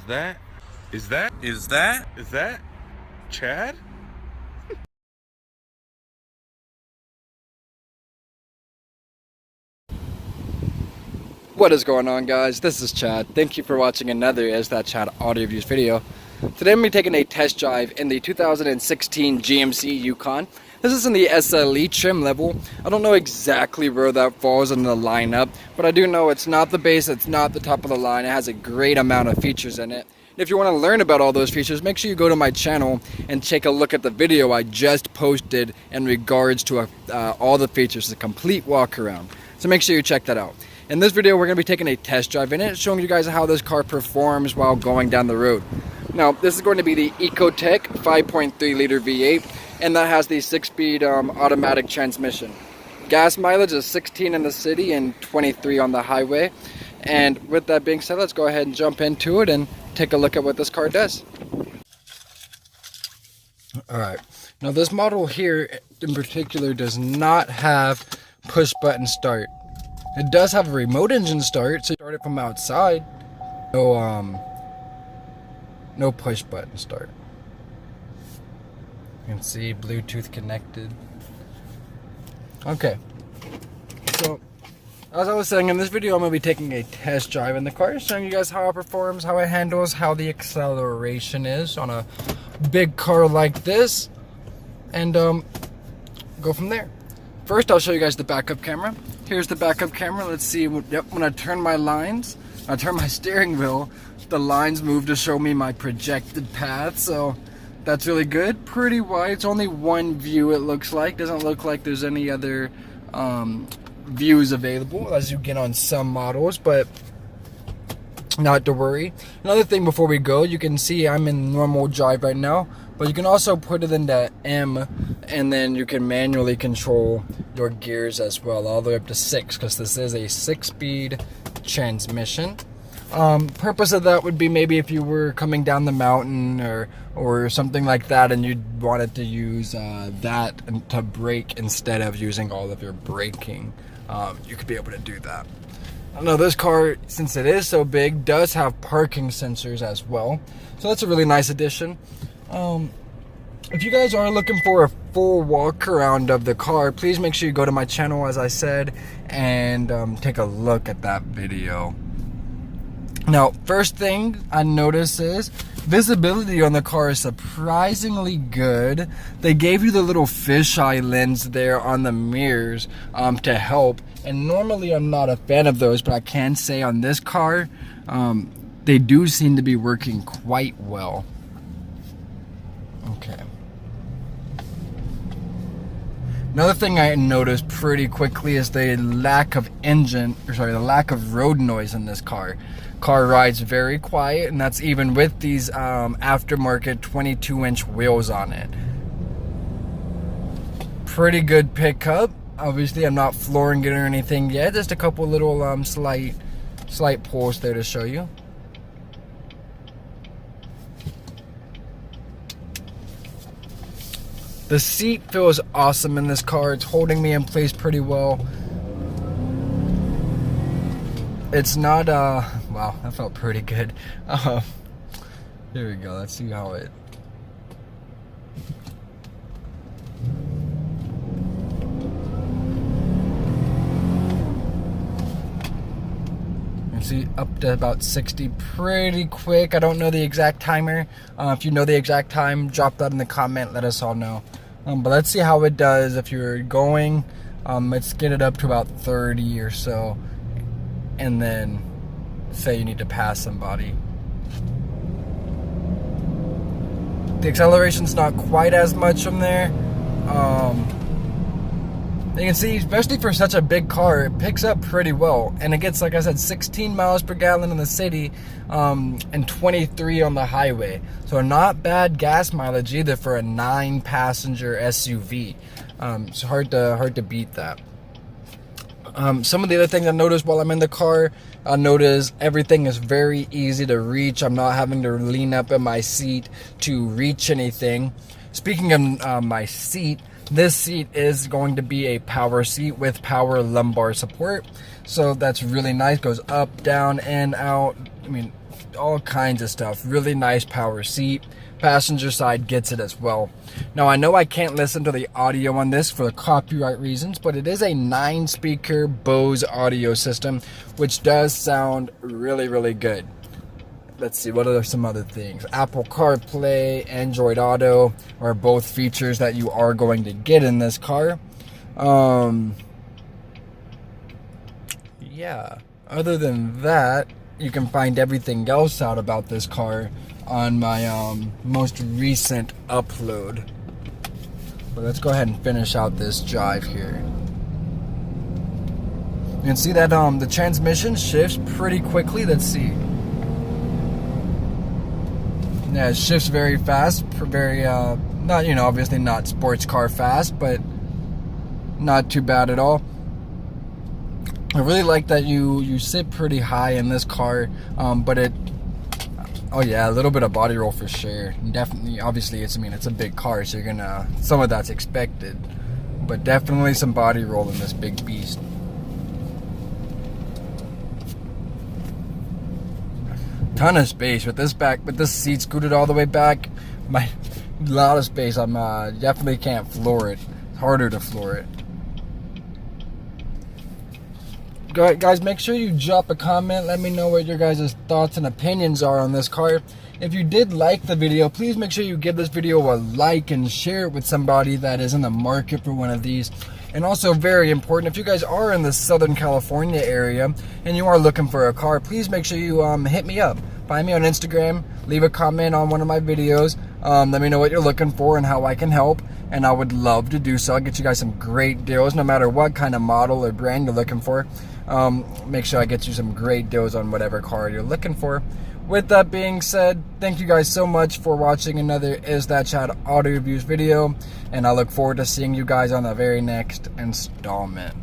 that Chad? What is going on, guys? This is Chad. Thank you for watching another Is That Chad audio reviews video. Today I'm going to be taking a test drive in the 2016 GMC Yukon. This is in the SLE trim level. I don't know exactly where that falls in the lineup, but I do know it's not the base, it's not the top of the line. It has a great amount of features in it. If you want to learn about all those features, make sure you go to my channel and take a look at the video I just posted in regards to all the features, a complete walk around. So make sure you check that out. In this video, we're going to be taking a test drive in it, showing you guys how this car performs while going down the road. Now, this is going to be the Ecotec 5.3 liter V8, and that has the 6-speed automatic transmission. Gas mileage is 16 in the city and 23 on the highway. And with that being said, let's go ahead and jump into it and take a look at what this car does. Alright, now this model here in particular does not have push button start. It does have a remote engine start, so you start it from outside. No push button start. You can see Bluetooth connected. Okay, so as I was saying, in this video I'm going to be taking a test drive in the car, showing you guys how it performs, how it handles, how the acceleration is on a big car like this, and go from there. First, I'll show you guys the backup camera. Here's the backup camera. Let's see. Yep, when I turn my lines, I turn my steering wheel, the lines move to show me my projected path. So that's really good. Pretty wide. It's only one view, it looks like. Doesn't look like there's any other views available as you get on some models, but not to worry. Another thing before we go, you can see I'm in normal drive right now, but you can also put it into M, and then you can manually control your gears as well, all the way up to 6, because this is a 6-speed transmission. Purpose of that would be maybe if you were coming down the mountain or something like that, and you wanted to use that to brake instead of using all of your braking. You could be able to do that. Now this car, since it is so big, does have parking sensors as well, so that's a really nice addition. If you guys are looking for a full walk around of the car, please make sure you go to my channel, as I said, and take a look at that video. Now, first thing I notice is visibility on the car is surprisingly good. They gave you the little fisheye lens there on the mirrors to help, and normally I'm not a fan of those, but I can say on this car they do seem to be working quite well. Okay. Another thing I noticed pretty quickly is the lack of road noise in this car. Car rides very quiet, and that's even with these aftermarket 22-inch wheels on it. Pretty good pickup. Obviously, I'm not flooring it or anything yet. Just a couple little slight pulls there to show you. The seat feels awesome in this car. It's holding me in place pretty well. It's not, wow, that felt pretty good. Here we go, let's see how it... You see, up to about 60 pretty quick. I don't know the exact timer. If you know the exact time, drop that in the comment, let us all know. But let's see how it does if you're going. Let's get it up to about 30 or so, and then say you need to pass somebody. The acceleration's not quite as much from there. You can see, especially for such a big car, it picks up pretty well, and it gets, like I said, 16 miles per gallon in the city and 23 on the highway. So not bad gas mileage either for a 9-passenger SUV. It's hard to beat that. Some of the other things I noticed while I'm in the car, I noticed everything is very easy to reach. I'm not having to lean up in my seat to reach anything. Speaking of my seat, this seat is going to be a power seat with power lumbar support. So that's really nice. Goes up, down, and out. I mean, all kinds of stuff. Really nice power seat. Passenger side gets it as well. Now I know I can't listen to the audio on this for the copyright reasons, but it is a 9-speaker Bose audio system, which does sound really, really good. Let's see, what are some other things? Apple CarPlay, Android Auto are both features that you are going to get in this car. Yeah, other than that, you can find everything else out about this car on my most recent upload. But let's go ahead and finish out this drive here. You can see that the transmission shifts pretty quickly. Let's see. Yeah, it shifts very fast, very not, you know, obviously not sports car fast, but not too bad at all. I really like that you sit pretty high in this car, but it, oh yeah, a little bit of body roll for sure. Definitely, obviously, it's a big car, so you're gonna, some of that's expected, but definitely some body roll in this big beast. Ton of space with this seat scooted all the way back. A lot of space. I'm definitely can't floor it. It's harder to floor it. Guys, make sure you drop a comment. Let me know what your guys' thoughts and opinions are on this car. If you did like the video, please make sure you give this video a like and share it with somebody that is in the market for one of these. And also, very important, if you guys are in the Southern California area and you are looking for a car, please make sure you hit me up. Find me on Instagram, leave a comment on one of my videos. Let me know what you're looking for and how I can help. And I would love to do so. I'll get you guys some great deals no matter what kind of model or brand you're looking for. Make sure I get you some great deals on whatever car you're looking for. With that being said, thank you guys so much for watching another Is That Chad Auto Reviews video, and I look forward to seeing you guys on the very next installment.